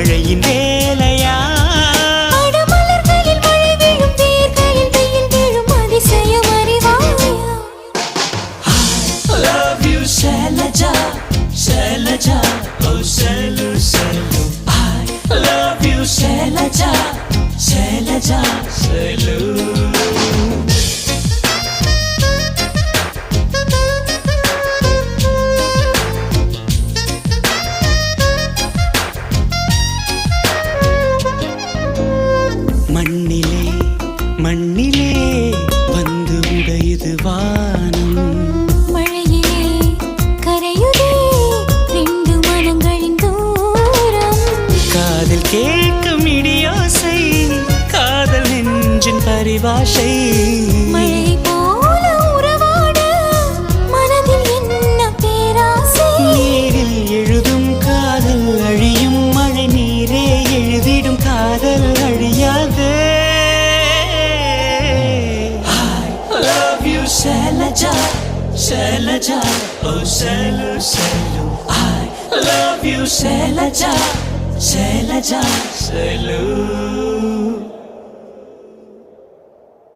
மழையின் வேலையா? மலர்களில் மழை விழும், வேர்களில் வெயில் விழும், அதிசயம் அறிவாயா? I love you Shailaja, Shailaja, oh Shailu, Shailu. I love you Shailaja, Shailaja, Shailu. மண்ணிலே மண்ணிலே வந்து உடையுது வானம், மழையிலே கரையுதே ரெண்டு மனங்களின் தூரம். காதில் கேட்கும் இடியோசை, காதல் நெஞ்சின் பரிபாஷை. மழை போல உறவாட மனதில் என்ன பேராசை. நீரில் எழுதும் காதல் அழியும், மழை நீரே எழுதிடும் காதல் அழியாது. I love you Shailaja, Shailaja, oh Shailu, Shailu. I love you Shailaja, Shailaja, Shailu.